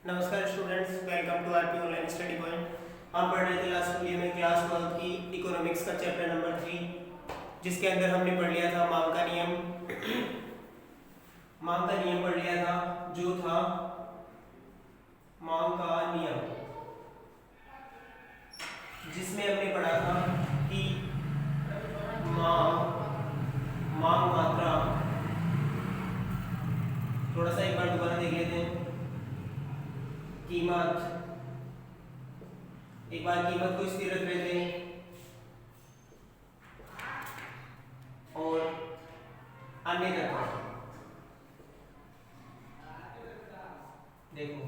नमस्कार students, welcome to RP online study point. हम पढ़ रहे थे लास्ट वीडियो में क्लास 12 की इकोनॉमिक्स का चैप्टर नंबर 3, जिसके अंदर हमने पढ़ लिया था मांग का नियम। मांग का नियम पढ़ लिया था, जो था मांग का नियम, जिसमें हमने पढ़ा था कि मांग मांग मात्रा, थोड़ा सा एक बार दोबारा देख लेते हैं। कीमत, एक बार कीमत को स्थिर रख लेते हैं, और अन्य तत्व, देखो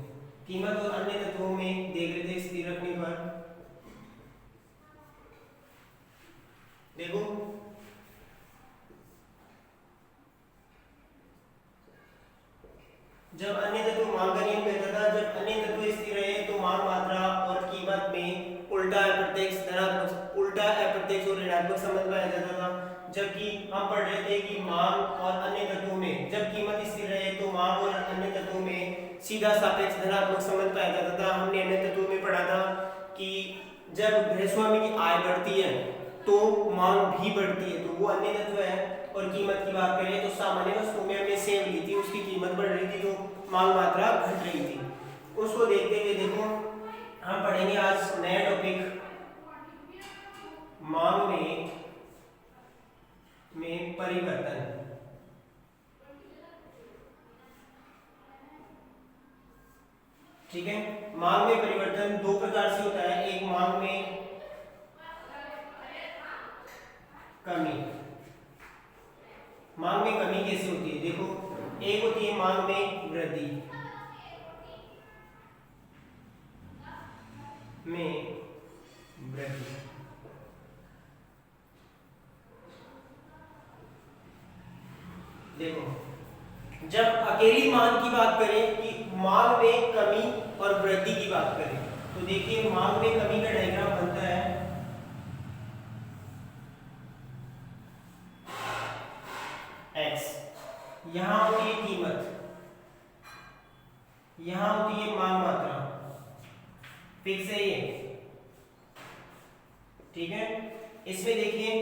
कीमत और अन्य तत्वों में देख लेते हैं स्थिर रखने पर। देखो जब अन्य तत्व मांग का नियम कहता था, जब अन्य तत्व स्थिर रहे तो मांग मात्रा और कीमत में उल्टा अप्रत्यक्ष धनात्मक, उल्टा अप्रत्यक्ष और ऋणात्मक संबंध पाया जाता था। जबकि हम पढ़ रहे थे कि मांग और अन्य तत्वों में जब कीमत स्थिर रहे तो मांग और अन्य तत्वों में सीधा सापेक्ष धनात्मक संबंध पाया जाता था। हमने अन्य तत्वों में पढ़ा था कि जब गृहस्वामी की आय बढ़ती है तो मांग भी बढ़ती है, तो वो अन्य तत्व है। और कीमत की बात करें तो सामान्य वस्तु में हमने सेव ली थी, उसकी कीमत बढ़ रही थी तो मांग मात्रा घट रही थी। उसको देखते हुए देखो हम पढ़ेंगे आज नया टॉपिक, मांग में परिवर्तन। ठीक है, मांग में परिवर्तन दो प्रकार से होता है। एक मांग में कमी। मांग में कमी कैसे होती है? देखो, एक होती है मांग में वृद्धि, देखो जब अकेली मांग की बात करें कि मांग में कमी और वृद्धि की बात करें, तो देखिए मांग में कमी का डायग्राम बनता है x, यहां होती है कीमत, यहां होती है मांग मात्रा, फिक्स है ये। ठीक है, इसमें देखिए,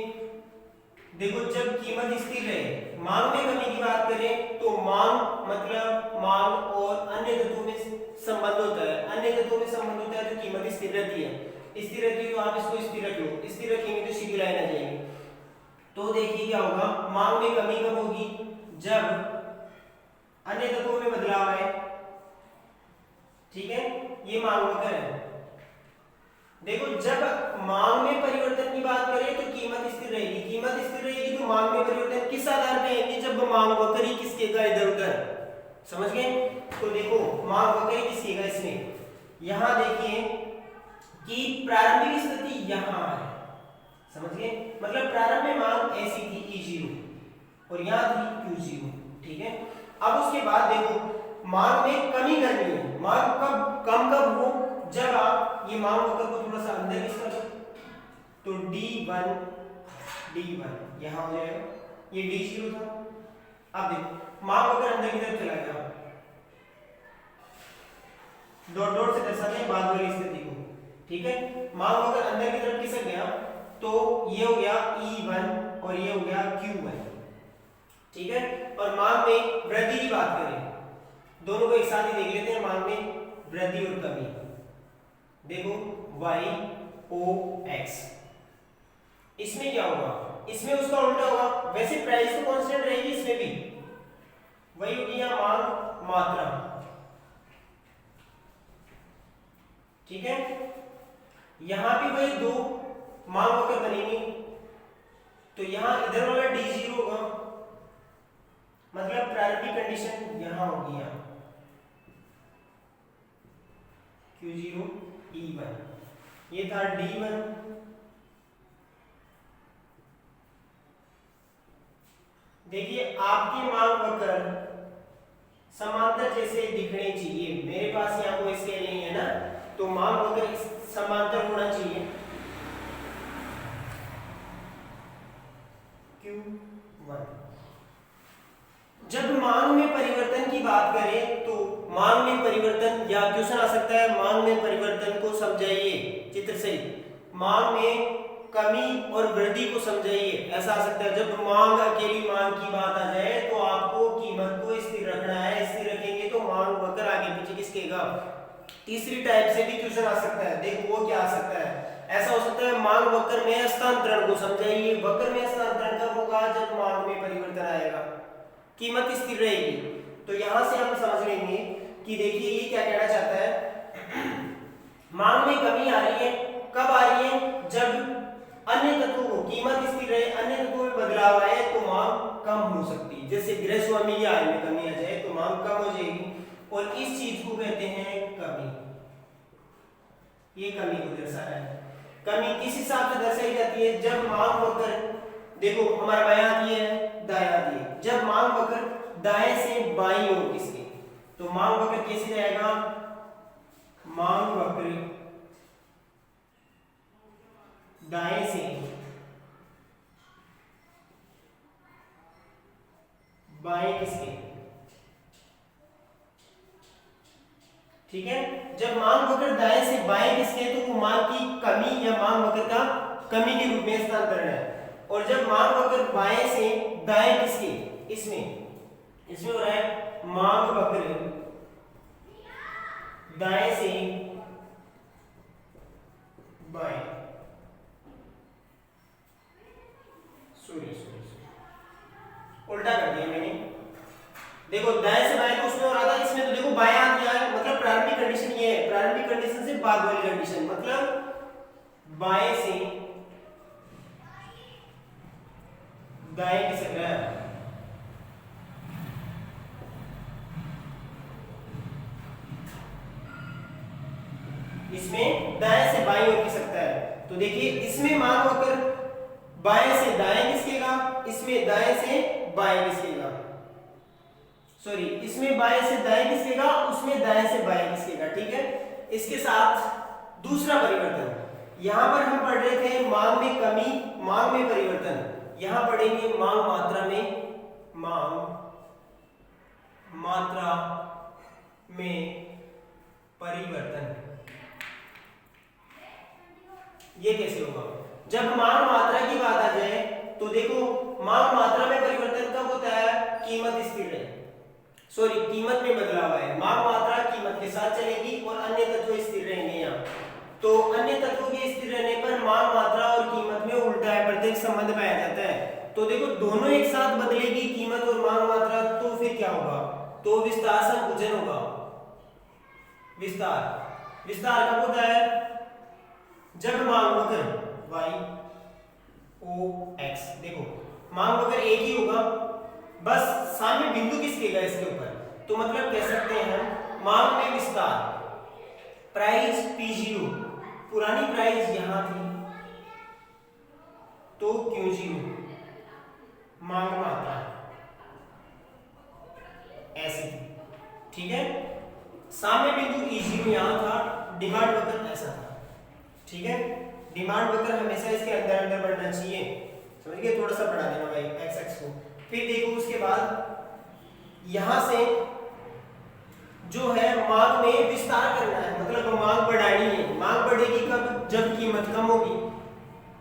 देखो जब कीमत स्थिर रहे, मांग में कमी की बात करें तो मांग मतलब मांग और अन्य तत्वों में संबंध होता है। अन्य तत्वों में संबंध होता है तो कीमत स्थिर रहती है। स्थिर रहती है तो आप इसको स्थिर रख लो, स्थिर रखेंगे तो सीधी लाइन आ जाएगी। तो देखिए क्या होगा, मांग में कमी कब होगी? जब अन्य तत्वों में बदलाव आए। ठीक है, ये मांग वक्र है। देखो जब मांग में परिवर्तन की बात करें तो कीमत स्थिर रहेगी, कीमत स्थिर रहेगी तो मांग में परिवर्तन किस आधार पे आएंगे? जब मांग वक्र ही किसके का इधर उधर, समझ गए? तो देखो मांग वक्र ही किसके का, इसमें यहां देखिए कि प्रारंभिक स्थिति यहां है, समझ गए? मतलब प्रारंभ में मांग ऐसी थी E0 और यहां थी Q0। ठीक है, अब उसके बाद देखो मांग में कमी करनी है। मांग कब कम कब हो? जब आप ये मांग वक्र को थोड़ा सा अंदर इस कर तो D1 यहां हो जाएगा, ये D0 था। अब देखो मांग वक्र अंदर की तरफ चला गया, डॉट डॉट से दर्शाते हैं बाद वाली स्थिति को। ठीक है, मांग वक्र अंदर की तरफ खिसक गया तो ये हो गया E1 और ये हो गया Q1। ठीक है, और मांग में वृद्धि की बात करें, दोनों को एक साथ ही देख लेते हैं। मांग में वृद्धि और कमी, देखो YOX, इसमें क्या होगा? इसमें उसका उल्टा होगा। वैसे प्राइस तो कांस्टेंट रहेगी, इसमें भी वही होगी यहाँ मांग मात्रा। ठीक है, यहां भी वही दो मांग वक्र बनेंगे, तो यहां इधर वाला D0 होगा, मतलब प्रारंभिक कंडीशन यहां होगी, यहाँ Q0 E1, ये था D1। देखिए आपकी मांग वक्र समांतर जैसे दिखने चाहिए। मेरे पास यहाँ कोई स्केल नहीं है ना, तो मांग वक्र समांतर होना चाहिए। Q1 जब मांग में परिवर्तन की बात करें तो मांग में परिवर्तन, या क्वेश्चन आ सकता है मांग में परिवर्तन को समझाइए चित्र सहित, मांग में कमी और वृद्धि को समझाइए, ऐसा आ सकता है। जब मांग, अकेली मांग की बात आ जाए तो आपको कीमत को स्थिर रखना है, स्थिर रखेंगे तो मांग वक्र आगे पीछे खिसकेगा। तीसरी टाइप से भी क्वेश्चन आ सकता है, देखो वो क्या आ सकता है, ऐसा हो सकता है मांग वक्र में हस्तांतरण को समझाइए। वक्र में हस्तांतरण कब होगा, जब मांग में परिवर्तन आएगा, कीमत स्थिर रहेगी। तो यहां से हम समझ लेंगे कि देखिए ये क्या कहना चाहता है, मांग में कमी आ रही है, कब आ रही है, जब अन्य तत्वों को, कीमत स्थिर रहे, अन्य तत्वों में बदलाव आए तो मांग कम हो सकती है। जैसे गृह स्वामी की आय में कमी आ जाए तो मांग कम हो जाएगी, और इस चीज को कहते हैं कमी। ये कमी को दर्शा रहा है। कमी किस हिसाब से दर्शाई जाती है, जब मांग वक्र, देखो हमारा बायां हाथ ये है, दायां हाथ ये, जब मांग वक्र दाएं से बाईं ओर खिसके तो मांग वक्र कैसे जाएगा, मांग वक्र दाएं से बाएं खिसके, ठीक है। जब मांग वक्र दाएं से बाएं खिसके तो वो मांग की कमी या मांग वक्र का कमी के रूप में हस्तांतरण है। और जब मांग वक्र बाएं से दाएं खिसके, इसमें हो रहा है मांग वक्र दाएं से बाएं, उल्टा कर दिया मैंने, देखो दाएं से बाएं तो उसमें हो रहा था, इसमें तो देखो बाएं हाथ क्या है, मतलब प्रारंभिक कंडीशन ये है, प्रारंभिक कंडीशन से बाद वाली कंडीशन, मतलब बाएं से दाएं खिसक रहा है, इसमें दाएं से बाएं ओर खिसकता है। तो देखिए इसमें मांग वक्र बाएं से दाएं खिसकेगा, इसमें दाएं से बाएं खिसकेगा, सॉरी इसमें बाएं से दाएं खिसकेगा, उसमें दाएं से बाएं खिसकेगा, ठीक है। इसके साथ दूसरा परिवर्तन, यहां पर हम पढ़ रहे थे मांग में कमी, मांग में परिवर्तन, यहां पढ़ेंगे मांग मात्रा में, मांग मात्रा में परिवर्तन। ये कैसे होगा, जब मांग मात्रा की बात आ जाए तो देखो मांग मात्रा में परिवर्तन कब होता है, कीमत स्थिर है, सॉरी कीमत में बदलाव है, मांग मात्रा कीमत के साथ चलेगी और अन्य तत्व स्थिर रहेंगे यहाँ। तो अन्य तत्वों के स्थिर रहने पर मांग मात्रा और कीमत में उल्टा है प्रत्यक्ष संबंध पाया जाता है। तो देखो दोनों एक साथ बदलेगी, कीमत और मांग मात्रा, तो फिर क्या होगा, तो विस्तार संकुचन होगा। विस्तार, विस्तार कब होता है, जब मांग वक्र y o x, देखो मांग वक्र एक ही होगा, बस सामने बिंदु किसकेगा इसके ऊपर, तो मतलब कह सकते हैं हम मांग में विस्तार, प्राइस P0, पुरानी प्राइस यहां थी तो Q0, मांग मात्रा ऐसी थी, ठीक है। सामने बिंदु E0 यहां था, डिमांड वक्र ऐसा था, ठीक है। डिमांड वक्र हमेशा इसके अंदर अंदर बढ़ना चाहिए, समझ गए, थोड़ा सा बढ़ा देना भाई एक्स एक्स को। फिर देखो उसके बाद यहां से जो है मांग में विस्तार करना है, मतलब मांग बढ़ानी है। मांग बढ़ेगी कब, जब कीमत कम होगी,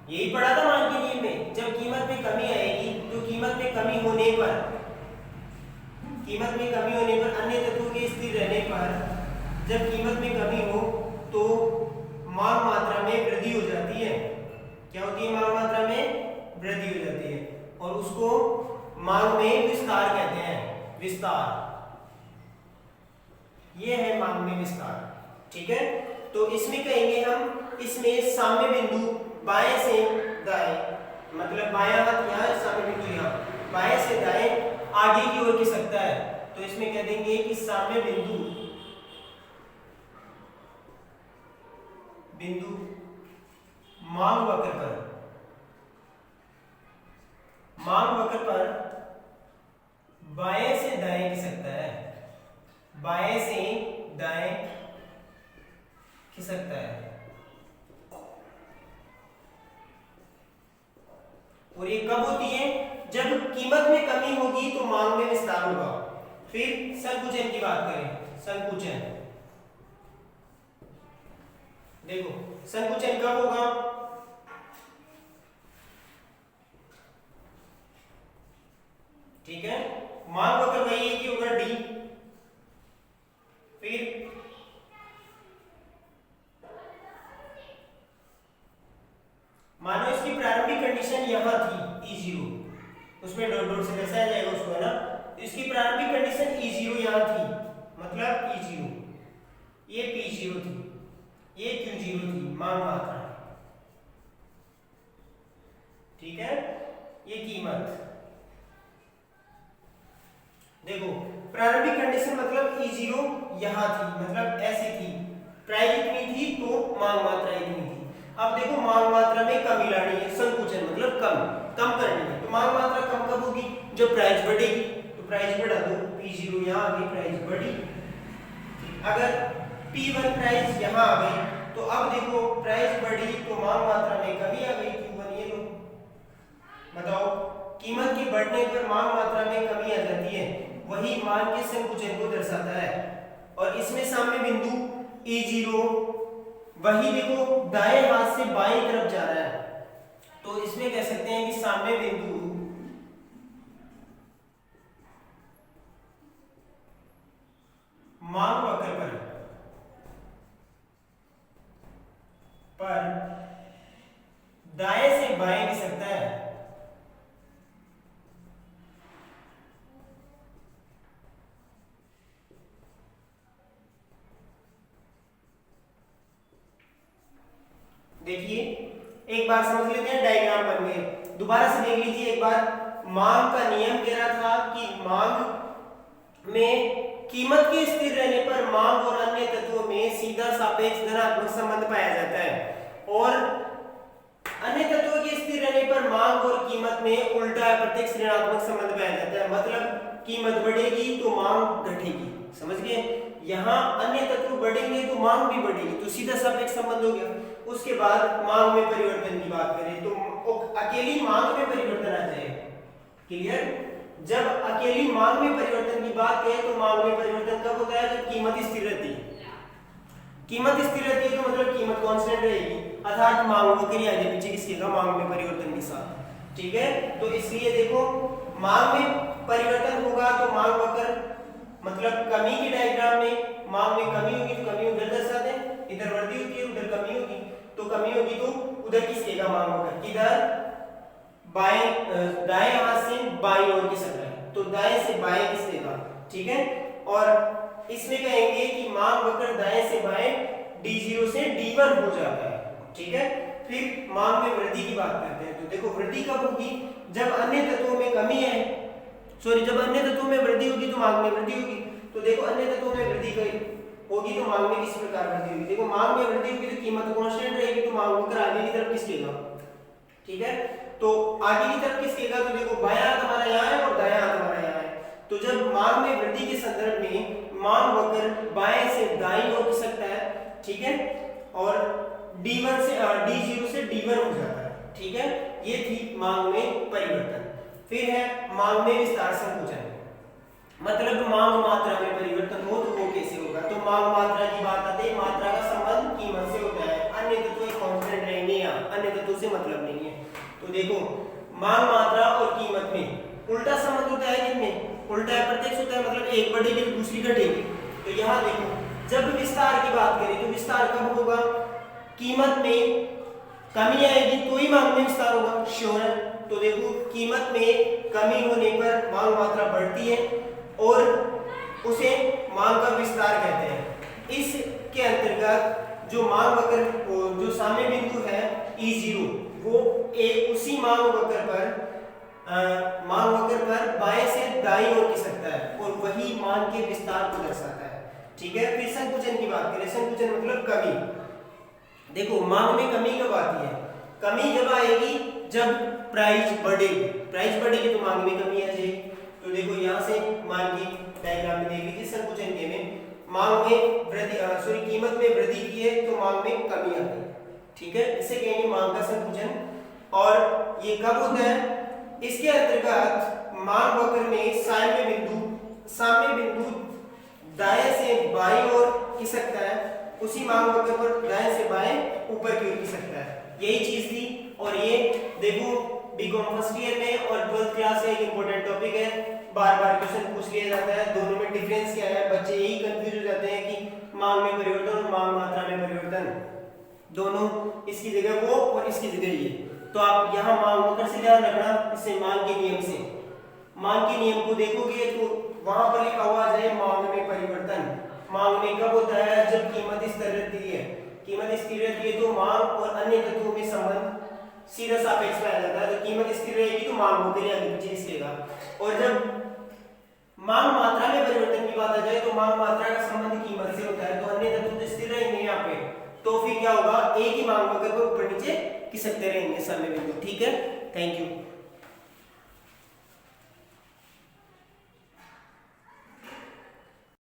यही पढ़ा था मांग के नियम में, जब कीमत में कमी आएगी तो कीमत में कमी होने पर, कीमत में कमी होने पर, अन्य तत्वों के स्थिर रहने पर, जब कीमत में कमी हो तो मांग मात्रा में वृद्धि हो जाती है। क्या होती है, मांग मात्रा में वृद्धि हो जाती है, और उसको मांग में विस्तार कहते हैं, विस्तार, ये है मांग में विस्तार, ठीक है। तो इसमें कहेंगे हम, इसमें साम्य बिंदु बाएं से दाएं, मतलब बायां हाथ यहाँ, साम्य बिंदु यहाँ, बाएं से दाएं आगे की ओर खिसकता है, तो इसमें कह देंगे कि साम्य बिंदु, बिंदु मांग वक्र पर, मांग वक्र पर बाएं से दाएं खिसकता है, बाएं से दाएं खिसकता है, और ये कब होती है, जब कीमत में कमी होगी तो मांग में विस्तार होगा। फिर संकुचन की बात करें, संकुचन। देखो संकुचन कब होगा, ठीक है, मांग वक्र वही है कि होगा डी, फिर मानो इसकी प्रारंभिक कंडीशन यहां थी E0, उसमें डॉट डॉट से दर्शाया जाएगा उसको, है ना। तो इसकी प्रारंभिक कंडीशन E0 यहां थी, मतलब E0, ये P0 थी, ये Q0 थी, मांग मात्रा, ठीक है, ये कीमत। देखो प्रारंभिक कंडीशन मतलब E0 यहां थी, मतलब ऐसी थी, प्राइस इतनी थी तो मांग मात्रा इतनी थी। अब देखो मांग मात्रा में कमी लानी है, संकुचन मतलब कम करनी है। तो मांग मात्रा कम कब होगी, जब प्राइस बढ़ेगी। तो प्राइस बढ़ा दो, P0 यहाँ आ गई, प्राइस बढ़ी। अगर P1 प्राइस यहाँ आ गई, तो अब देखो प्राइस बढ़ी तो मांग मात्रा में कमी आ गई, Q1 ये लो। बताओ कीमत के बढ़ने पर मांग मात्रा में कमी आ जाती है, वही मांग के संकुचन को दर्शाता है। और इसमें साम्य बिंदु E0 वही देखो दाएं हाथ से बाएं तरफ जा रहा है, तो इसमें कह सकते हैं कि साम्य बिंदु मांग वक्र पर दाएं से बाएं खिसकता है। देखिए एक बार समझ लेते हैं, डायग्राम बन गए, दोबारा से देख लीजिए एक बार। मांग का नियम कह रहा था कि मांग में कीमत के स्थिर रहने पर मांग और अन्य तत्वों में सीधा सापेक्ष धनात्मक संबंध पाया जाता है, और अन्य तत्वों के स्थिर रहने पर मांग और कीमत में उल्टा अप्रत्यक्ष ऋणात्मक संबंध पाया जाता है। मतलब कीमत बढ़ेगी तो मांग घटेगी, समझ गए। यहाँ अन्य तत्व बढ़ेंगे तो मांग भी बढ़ेगी, तो सीधा सापेक्ष संबंध हो गया। उसके बाद मांग में परिवर्तन की बात करें तो अकेली मांग में परिवर्तन आ जाएगा, क्लियर। जब अकेली मांग में परिवर्तन की बात करें तो मांग में परिवर्तन कब होता है, जब कीमत स्थिर रहती है। कीमत स्थिर रहती है तो मतलब कीमत कांस्टेंट रहेगी, अर्थात मांग को करिए आगे पीछे किसके मांग में परिवर्तन के साथ, ठीक है। तो इसलिए देखो मांग में परिवर्तन होगा तो मांग वक्र मतलब कमी के डायग्राम में मांग में कमी होगी तो कमी उधर दर्शा दें, इधर वृद्धि होगी उधर कमी होगी, तो कमी होगी तो उधर किसकेगा मांग वक्र, किधर बाएं दाएं हाथ से बाईं ओर खिसक रहा है, तो दाएं से बाएं खिसकेगा, ठीक है। और इसमें कहेंगे कि मांग वक्र दाएं से बाएं D0 से D1 हो जाता है, ठीक है। फिर मांग में वृद्धि की बात करते हैं, तो देखो वृद्धि कब होगी, जब अन्य तत्वों में कमी है, जब अन्य तत्वों में वृद्धि होगी तो मांग में वृद्धि होगी। तो देखो अन्य तत्वों में वृद्धि होगी तो मांग में किस प्रकार वृद्धि होगी, देखो मांग में वृद्धि होगी तो कीमत कांस्टेंट रहेगी, तो मांग वक्र आगे की तरफ खिसकेगा, ठीक है। तो आगे की तरफ खिसकेगा तो देखो बायां हाथ हमारा यहाँ है और दायां हाथ हमारा यहाँ है, तो जब मांग में वृद्धि के संदर्भ में मांग वक्र बाएं से दाईं ओर खिसकता है, ठीक है, और D1 से D0 से D1 हो जाता है, ठीक है। ये थी मांग में परिवर्तन। फिर है मांग में विस्तार संकुचन, मतलब मांग मात्रा में परिवर्तन हो तो वो कैसे होगा, तो मांग मात्रा की बात आती है, मात्रा का संबंध कीमत से होता है, अन्य तत्व कांस्टेंट रहेंगे या अन्य तत्वों से मतलब नहीं है। तो देखो मांग मात्रा और कीमत में उल्टा संबंध होता है, किनमें उल्टा अप्रत्यक्ष होता है, मतलब एक बढ़ेगी तो दूसरी घटेगी। तो यहाँ देखो जब विस्तार की बात करें तो विस्तार कब होगा, कीमत में कमी आएगी तो ही मांग में विस्तार होगा, श्योर है। तो देखो कीमत में कमी होने पर मांग मात्रा बढ़ती है और उसे मांग का विस्तार कहते हैं। इसके अंतर्गत जो मांग वक्र जो साम्य बिंदु है E0 वो उसी मांग वक्र पर बाएं से दाईं ओर खिसकता है और वही मांग के विस्तार को दर्शाता है, ठीक है। फिर संकुचन की बात करें, संकुचन मतलब कमी। देखो मांग में कमी कब आती है, कमी जब आएगी जब प्राइस बढ़ेगी तो मांग में कमी आ जाएगी। तो देखो यहाँ से मांग की डायग्राम में देख लीजिए, संकुचन के में मांग में वृद्धि कीमत में वृद्धि की है तो मांग में कमी आ गई, ठीक है, इसे कहेंगे मांग का संकुचन। और ये कब होता है, इसके अंतर्गत मांग वक्र में साम्य बिंदु दाएं से बाएं ओर खिसक सकता है, उसी मांग वक्र पर दाएं से बाएं ऊपर की ओर खिसक सकता है। यही चीज थी। और ये देखो बीकॉम फर्स्ट ईयर में और 12th क्लास का एक इंपॉर्टेंट टॉपिक है, बार बार क्वेश्चन पूछ लिया जाता है। दोनों में डिफरेंस क्या है, बच्चे यही कंफ्यूज हो जाते हैं कि मांग में परिवर्तन और मांग मात्रा में परिवर्तन, दोनों इसकी जगह वो और इसकी जगह ये। तो आप यहाँ मांग वक्र से ध्यान रखना, इससे मांग के नियम से, मांग के नियम को देखोगे तो वहां पर लिखा हुआ है मांग में परिवर्तन। मांग में कब होता है, जब कीमत स्थिर रहती है। कीमत स्थिर रहती है तो मांग और अन्य तत्वों में संबंध सीधा सापेक्ष पाया जाता है। तो कीमत स्थिर रहेगी तो मांग होकर आगे पीछे इसकेगा। और जब मांग मात्रा में परिवर्तन की बात आ जाए तो मांग मात्रा का संबंध कीमत से होता है। तो अन्य तत्व तो स्थिर रहेंगे यहाँ पे, तो फिर क्या होगा, एक ही मांग वक्र पर ऊपर नीचे खिसकते रहेंगे समय बिंदु। ठीक है, थैंक यू।